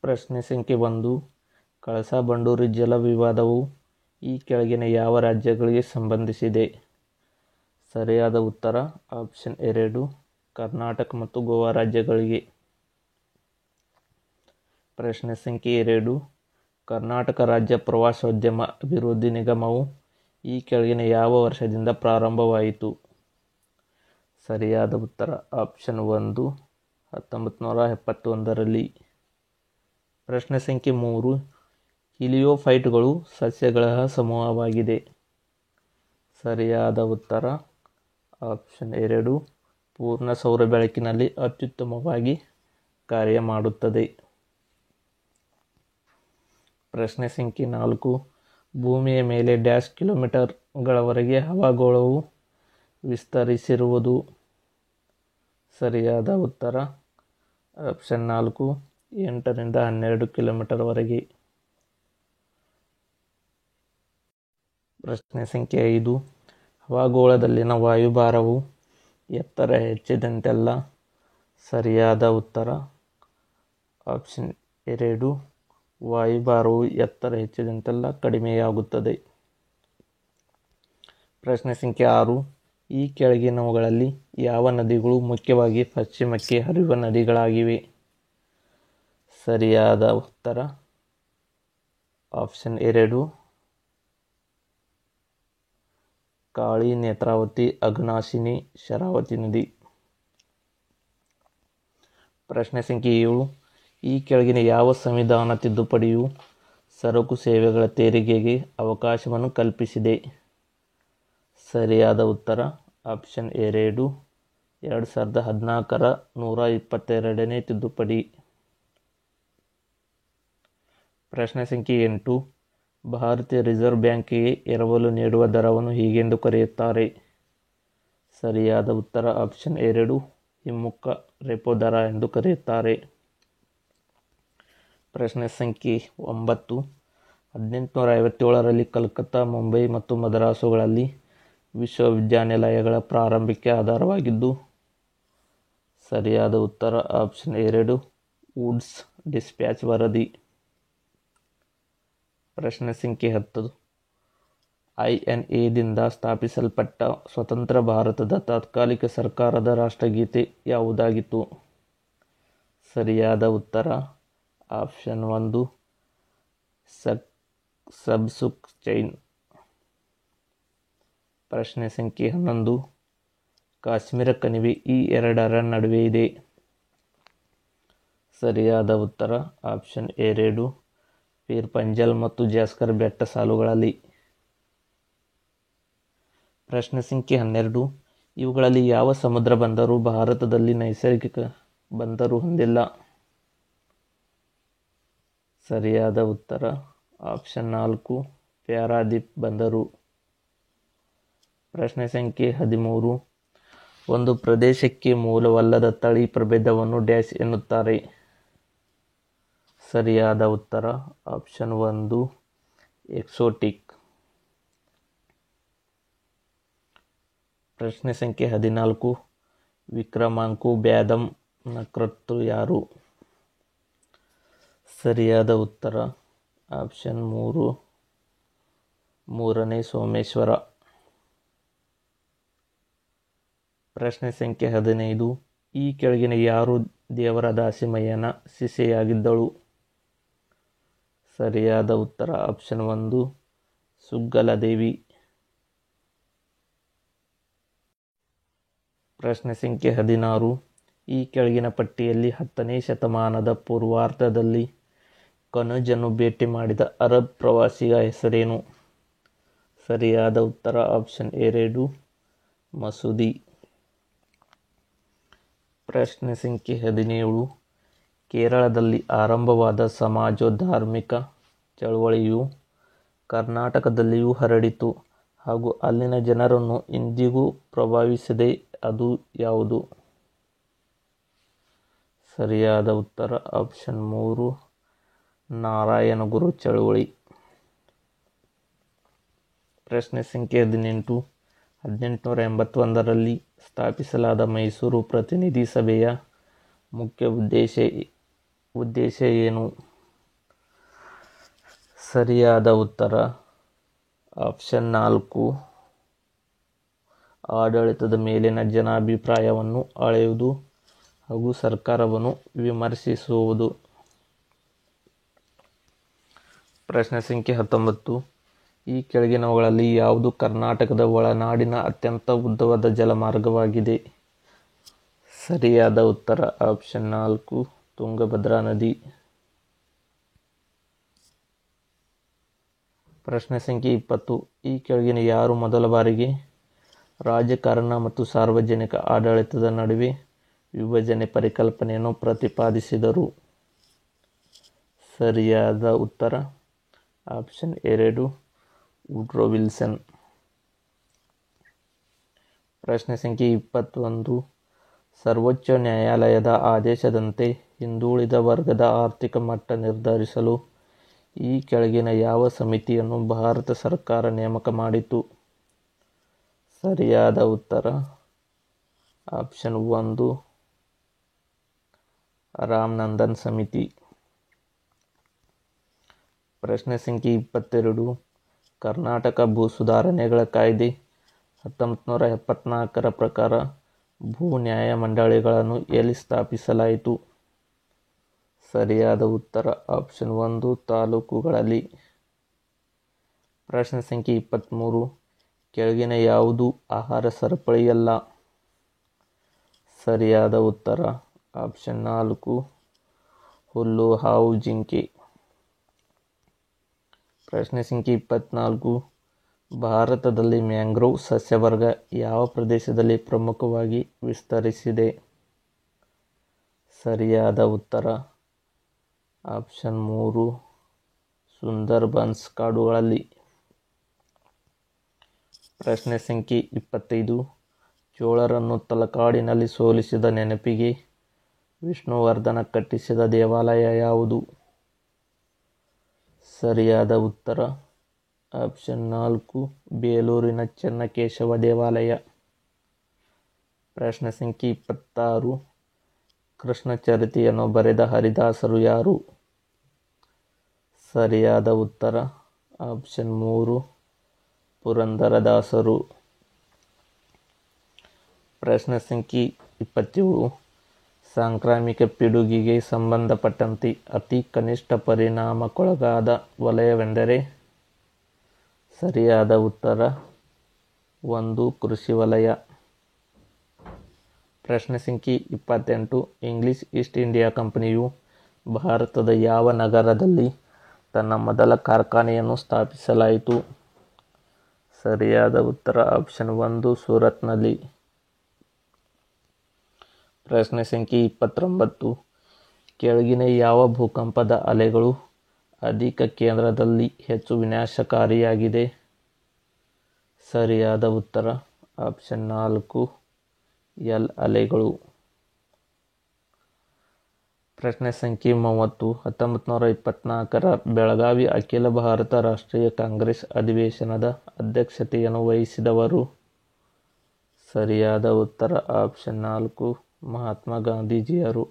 ಪ್ರಶ್ನೆ ಸಂಖ್ಯೆ 1. ಕಳಸಾ-ಬಂಡೂರಿ ಜಲ ವಿವಾದವು ಈ ಕೆಳಗಿನ ಯಾವ ರಾಜ್ಯಗಳಿಗೆ ಸಂಬಂಧಿಸಿದೆ? ಸರಿಯಾದ ಉತ್ತರ ಆಪ್ಷನ್ 2 ಕರ್ನಾಟಕ ಮತ್ತು ಗೋವಾ ರಾಜ್ಯಗಳಿಗೆ. ಪ್ರಶ್ನೆ ಸಂಖ್ಯೆ 2. ಕರ್ನಾಟಕ ರಾಜ್ಯ ಪ್ರವಾಸೋದ್ಯಮ ಅಭಿವೃದ್ಧಿ ನಿಗಮವು ಈ ಕೆಳಗಿನ ಯಾವ ವರ್ಷದಿಂದ ಪ್ರಾರಂಭವಾಯಿತು? ಸರಿಯಾದ ಉತ್ತರ ಆಪ್ಷನ್ 1 1971ರಲ್ಲಿ. ಪ್ರಶ್ನೆ ಸಂಖ್ಯೆ 3. ಹಿಲಿಯೋಫೈಟ್ಗಳು ಸಸ್ಯಗಳ ಸಮೂಹವಾಗಿದೆ. ಸರಿಯಾದ ಉತ್ತರ ಆಪ್ಷನ್ 2 ಪೂರ್ಣ ಸೌರ ಬೆಳಕಿನಲ್ಲಿ ಅತ್ಯುತ್ತಮವಾಗಿ ಕಾರ್ಯ ಮಾಡುತ್ತದೆ. ಪ್ರಶ್ನೆ ಸಂಖ್ಯೆ 4. ಭೂಮಿಯ ಮೇಲೆ ಡ್ಯಾಶ್ ಕಿಲೋಮೀಟರ್ಗಳವರೆಗೆ ಹವಾಗೋಳವು ವಿಸ್ತರಿಸಿರುವುದು. ಸರಿಯಾದ ಉತ್ತರ ಆಪ್ಷನ್ 4 8ರಿಂದ 12 ಕಿಲೋಮೀಟರ್ವರೆಗೆ. ಪ್ರಶ್ನೆ ಸಂಖ್ಯೆ 5. ಹವಾಗೋಳದಲ್ಲಿನ ವಾಯುಭಾರವು ಎತ್ತರ ಹೆಚ್ಚಿದಂತೆಲ್ಲ. ಸರಿಯಾದ ಉತ್ತರ ಆಪ್ಷನ್ 2 ವಾಯುಭಾರವು ಎತ್ತರ ಹೆಚ್ಚಿದಂತೆಲ್ಲ ಕಡಿಮೆಯಾಗುತ್ತದೆ. ಪ್ರಶ್ನೆ ಸಂಖ್ಯೆ 6. ಈ ಕೆಳಗಿನವುಗಳಲ್ಲಿ ಯಾವ ನದಿಗಳು ಮುಖ್ಯವಾಗಿ ಪಶ್ಚಿಮಕ್ಕೆ ಹರಿಯುವ ನದಿಗಳಾಗಿವೆ? ಸರಿಯಾದ ಉತ್ತರ ಆಪ್ಷನ್ 2 ಕಾಳಿ, ನೇತ್ರಾವತಿ, ಅಘನಾಶಿನಿ, ಶರಾವತಿ ನದಿ. ಪ್ರಶ್ನೆ ಸಂಖ್ಯೆ 7. ಈ ಕೆಳಗಿನ ಯಾವ ಸಂವಿಧಾನ ತಿದ್ದುಪಡಿಯು ಸರಕು ಸೇವೆಗಳ ತೆರಿಗೆಗೆ ಅವಕಾಶವನ್ನು ಕಲ್ಪಿಸಿದೆ? ಸರಿಯಾದ ಉತ್ತರ ಆಪ್ಷನ್ 2 2014ರ 122ನೇ ತಿದ್ದುಪಡಿ. ಪ್ರಶ್ನೆ ಸಂಖ್ಯೆ 8. ಭಾರತೀಯ ರಿಸರ್ವ್ ಬ್ಯಾಂಕಿಗೆ ಎರವಲು ನೀಡುವ ದರವನ್ನು ಹೀಗೆಂದು ಕರೆಯುತ್ತಾರೆ. ಸರಿಯಾದ ಉತ್ತರ ಆಪ್ಷನ್ 2 ಹಿಮ್ಮುಖ ರೆಪೋ ದರ ಎಂದು ಕರೆಯುತ್ತಾರೆ. ಪ್ರಶ್ನೆ ಸಂಖ್ಯೆ 9. 1857ರಲ್ಲಿ ಕಲ್ಕತ್ತಾ, ಮುಂಬೈ ಮತ್ತು ಮದ್ರಾಸುಗಳಲ್ಲಿ ವಿಶ್ವವಿದ್ಯಾನಿಲಯಗಳ ಪ್ರಾರಂಭಕ್ಕೆ ಆಧಾರವಾಗಿದ್ದು. ಸರಿಯಾದ ಉತ್ತರ ಆಪ್ಷನ್ 2 ವುಡ್ಸ್ ಡಿಸ್ಪ್ಯಾಚ್ ವರದಿ. ಪ್ರಶ್ನೆ ಸಂಖ್ಯೆ 10. INA-ದಿಂದ ಸ್ಥಾಪಿಸಲ್ಪಟ್ಟ ಸ್ವತಂತ್ರ ಭಾರತದ ತಾತ್ಕಾಲಿಕ ಸರ್ಕಾರದ ರಾಷ್ಟ್ರಗೀತೆ ಯಾವುದಾಗಿತ್ತು? ಸರಿಯಾದ ಉತ್ತರ ಆಪ್ಷನ್ 1 ಸಬ್ ಸುಖ್ ಚೈನ್. ಪ್ರಶ್ನೆ ಸಂಖ್ಯೆ 11. ಕಾಶ್ಮೀರ ಕಣಿವೆ ಈ ಎರಡರ ನಡುವೆ ಇದೆ. ಸರಿಯಾದ ಉತ್ತರ ಆಪ್ಷನ್ 2 ಪೀರ್ ಪಂಜಲ್ ಮತ್ತು ಜಾಸ್ಕರ್ ಬೆಟ್ಟ ಸಾಲುಗಳಲ್ಲಿ. ಪ್ರಶ್ನೆ ಸಂಖ್ಯೆ 12. ಇವುಗಳಲ್ಲಿ ಯಾವ ಸಮುದ್ರ ಬಂದರು ಭಾರತದಲ್ಲಿ ನೈಸರ್ಗಿಕ ಬಂದರು ಹೊಂದಿಲ್ಲ? ಸರಿಯಾದ ಉತ್ತರ ಆಪ್ಷನ್ 4 ಪ್ಯಾರಾದೀಪ್ ಬಂದರು. ಪ್ರಶ್ನೆ ಸಂಖ್ಯೆ 13. ಒಂದು ಪ್ರದೇಶಕ್ಕೆ ಮೂಲವಲ್ಲದ ತಳಿ ಪ್ರಭೇದವನ್ನು ಡ್ಯಾಶ್ ಎನ್ನುತ್ತಾರೆ. ಸರಿಯಾದ ಉತ್ತರ ಆಪ್ಷನ್ 1 ಎಕ್ಸೋಟಿಕ್. ಪ್ರಶ್ನೆ ಸಂಖ್ಯೆ 14. ವಿಕ್ರಮಾಂಕು ಬ್ಯಾದಮ್ ನ ಕರ್ತೃ ಯಾರು? ಸರಿಯಾದ ಉತ್ತರ ಆಪ್ಷನ್ 3 ಮೂರನೇ ಸೋಮೇಶ್ವರ. ಪ್ರಶ್ನೆ ಸಂಖ್ಯೆ 15. ಈ ಕೆಳಗಿನ ಯಾರು ದೇವರ ದಾಸಿಮಯ್ಯನ ಶಿಷ್ಯೆಯಾಗಿದ್ದಳು? ಸರಿಯಾದ ಉತ್ತರ ಆಪ್ಷನ್ 1 ಸುಗ್ಗಲದೇವಿ. ಪ್ರಶ್ನೆ ಸಂಖ್ಯೆ 16. ಈ ಕೆಳಗಿನ ಪಟ್ಟಿಯಲ್ಲಿ 10ನೇ ಶತಮಾನದ ಪೂರ್ವಾರ್ಧದಲ್ಲಿ ಕನೌಜನ್ನು ಭೇಟಿ ಮಾಡಿದ ಅರಬ್ ಪ್ರವಾಸಿಗ ಹೆಸರೇನು? ಸರಿಯಾದ ಉತ್ತರ ಆಪ್ಷನ್ 2 ಮಸೂದಿ. ಪ್ರಶ್ನೆ ಸಂಖ್ಯೆ 17. ಕೇರಳದಲ್ಲಿ ಆರಂಭವಾದ ಸಮಾಜೋಧಾರ್ಮಿಕ ಚಳವಳಿಯು ಕರ್ನಾಟಕದಲ್ಲಿಯೂ ಹರಡಿತು ಹಾಗೂ ಅಲ್ಲಿನ ಜನರನ್ನು ಇಂದಿಗೂ ಪ್ರಭಾವಿಸಿದೆ. ಅದು ಯಾವುದು? ಸರಿಯಾದ ಉತ್ತರ ಆಪ್ಷನ್ 3 ನಾರಾಯಣ ಗುರು ಚಳವಳಿ. ಪ್ರಶ್ನೆ ಸಂಖ್ಯೆ 18. 1881ರಲ್ಲಿ ಸ್ಥಾಪಿಸಲಾದ ಮೈಸೂರು ಪ್ರತಿನಿಧಿ ಸಭೆಯ ಮುಖ್ಯ ಉದ್ದೇಶ ಏನು? ಸರಿಯಾದ ಉತ್ತರ ಆಪ್ಷನ್ 4. ಆಡಳಿತದ ಮೇಲಿನ ಜನಾಭಿಪ್ರಾಯವನ್ನು ಅಳೆಯುವುದು ಹಾಗೂ ಸರ್ಕಾರವನ್ನು ವಿಮರ್ಶಿಸುವುದು. ಪ್ರಶ್ನೆ ಸಂಖ್ಯೆ 19. ಈ ಕೆಳಗಿನವುಗಳಲ್ಲಿ ಯಾವುದು ಕರ್ನಾಟಕದ ಒಳನಾಡಿನ ಅತ್ಯಂತ ಉದ್ದವಾದ ಜಲಮಾರ್ಗವಾಗಿದೆ? ಸರಿಯಾದ ಉತ್ತರ ಆಪ್ಷನ್ 4. ತುಂಗಭದ್ರಾ ನದಿ. ಪ್ರಶ್ನೆ ಸಂಖ್ಯೆ 20. ಈ ಕೆಳಗಿನ ಯಾರು ಮೊದಲ ಬಾರಿಗೆ ರಾಜಕಾರಣ ಮತ್ತು ಸಾರ್ವಜನಿಕ ಆಡಳಿತದ ನಡುವೆ ವಿಭಜನೆ ಪರಿಕಲ್ಪನೆಯನ್ನು ಪ್ರತಿಪಾದಿಸಿದರು? ಸರಿಯಾದ ಉತ್ತರ ಆಪ್ಷನ್ 2. Woodrow Wilson. ಪ್ರಶ್ನೆ ಸಂಖ್ಯೆ 21. ಸರ್ವೋಚ್ಚ ನ್ಯಾಯಾಲಯದ ಆದೇಶದಂತೆ ಹಿಂದುಳಿದ ವರ್ಗದ ಆರ್ಥಿಕ ಮಟ್ಟ ನಿರ್ಧರಿಸಲು ಈ ಕೆಳಗಿನ ಯಾವ ಸಮಿತಿಯನ್ನು ಭಾರತ ಸರ್ಕಾರ ನೇಮಕ ಮಾಡಿತು? ಸರಿಯಾದ ಉತ್ತರ ಆಪ್ಷನ್ 1. ರಾಮನಂದನ್ ಸಮಿತಿ. ಪ್ರಶ್ನೆ ಸಂಖ್ಯೆ 22. ಕರ್ನಾಟಕ ಭೂ ಸುಧಾರಣೆಗಳ ಕಾಯ್ದೆ 1974 ಪ್ರಕಾರ ಭೂ ನ್ಯಾಯಮಂಡಳಿಗಳನ್ನು ಎಲ್ಲಿ ಸ್ಥಾಪಿಸಲಾಯಿತು? ಸರಿಯಾದ ಉತ್ತರ ಆಪ್ಷನ್ 1. ತಾಲೂಕುಗಳಲ್ಲಿ. ಪ್ರಶ್ನೆ ಸಂಖ್ಯೆ 23. ಕೆಳಗಿನ ಯಾವುದು ಆಹಾರ ಸರಪಳಿಯಲ್ಲ? ಸರಿಯಾದ ಉತ್ತರ ಆಪ್ಷನ್ 4. ಹುಲ್ಲು, ಹಾವು, ಜಿಂಕೆ. ಪ್ರಶ್ನೆ ಸಂಖ್ಯೆ 24. ಭಾರತದಲ್ಲಿ ಮ್ಯಾಂಗ್ರೋವ್ ಸಸ್ಯವರ್ಗ ಯಾವ ಪ್ರದೇಶದಲ್ಲಿ ಪ್ರಮುಖವಾಗಿ ವಿಸ್ತರಿಸಿದೆ? ಸರಿಯಾದ ಉತ್ತರ ಆಪ್ಷನ್ 3. ಸುಂದರ್ಬನ್ಸ್ ಕಾಡುಗಳಲ್ಲಿ. ಪ್ರಶ್ನೆ ಸಂಖ್ಯೆ 25. ಚೋಳರನ್ನು ತಲಕಾಡಿನಲ್ಲಿ ಸೋಲಿಸಿದ ನೆನಪಿಗೆ ವಿಷ್ಣುವರ್ಧನ ಕಟ್ಟಿಸಿದ ದೇವಾಲಯ ಯಾವುದು? ಸರಿಯಾದ ಉತ್ತರ ಆಪ್ಷನ್ 4. ಬೇಲೂರಿನ ಚೆನ್ನಕೇಶವ ದೇವಾಲಯ. ಪ್ರಶ್ನೆ ಸಂಖ್ಯೆ 26. ಕೃಷ್ಣ ಚರಿತೆಯನ್ನು ಬರೆದ ಹರಿದಾಸರು ಯಾರು? ಸರಿಯಾದ ಉತ್ತರ ಆಪ್ಷನ್ 3. ಪುರಂದರದಾಸರು. ಪ್ರಶ್ನೆ ಸಂಖ್ಯೆ 27. ಸಾಂಕ್ರಾಮಿಕ ಪಿಡುಗಿಗೆ ಸಂಬಂಧಪಟ್ಟಂತೆ ಅತಿ ಕನಿಷ್ಠ ಪರಿಣಾಮಕ್ಕೊಳಗಾದ ವಲಯವೆಂದರೆ? ಸರಿಯಾದ ಉತ್ತರ 1. ಕೃಷಿ ವಲಯ. ಪ್ರಶ್ನೆ ಸಂಖ್ಯೆ 28. ಇಂಗ್ಲಿಷ್ ಈಸ್ಟ್ ಇಂಡಿಯಾ ಕಂಪನಿಯು ಭಾರತದ ಯಾವ ನಗರದಲ್ಲಿ ತನ್ನ ಮೊದಲ ಕಾರ್ಖಾನೆಯನ್ನು ಸ್ಥಾಪಿಸಲಾಯಿತು? ಸರಿಯಾದ ಉತ್ತರ ಆಪ್ಷನ್ 1. ಸೂರತ್ನಲ್ಲಿ. ಪ್ರಶ್ನೆ ಸಂಖ್ಯೆ 29. ಕೆಳಗಿನ ಯಾವ ಭೂಕಂಪದ ಅಲೆಗಳು ಅಧಿಕ ಕೇಂದ್ರದಲ್ಲಿ ಹೆಚ್ಚು ವಿನಾಶಕಾರಿಯಾಗಿದೆ? ಸರಿಯಾದ ಉತ್ತರ ಆಪ್ಷನ್ 4. ಎಲ್ ಅಲೆಗಳು. ಪ್ರಶ್ನೆ ಸಂಖ್ಯೆ 30. 1924 ಬೆಳಗಾವಿ ಅಖಿಲ ಭಾರತ ರಾಷ್ಟ್ರೀಯ ಕಾಂಗ್ರೆಸ್ ಅಧಿವೇಶನದ ಅಧ್ಯಕ್ಷತೆಯನ್ನು ವಹಿಸಿದವರು? ಸರಿಯಾದ ಉತ್ತರ ಆಪ್ಷನ್ 4. ಮಹಾತ್ಮ ಗಾಂಧೀಜಿಯರು.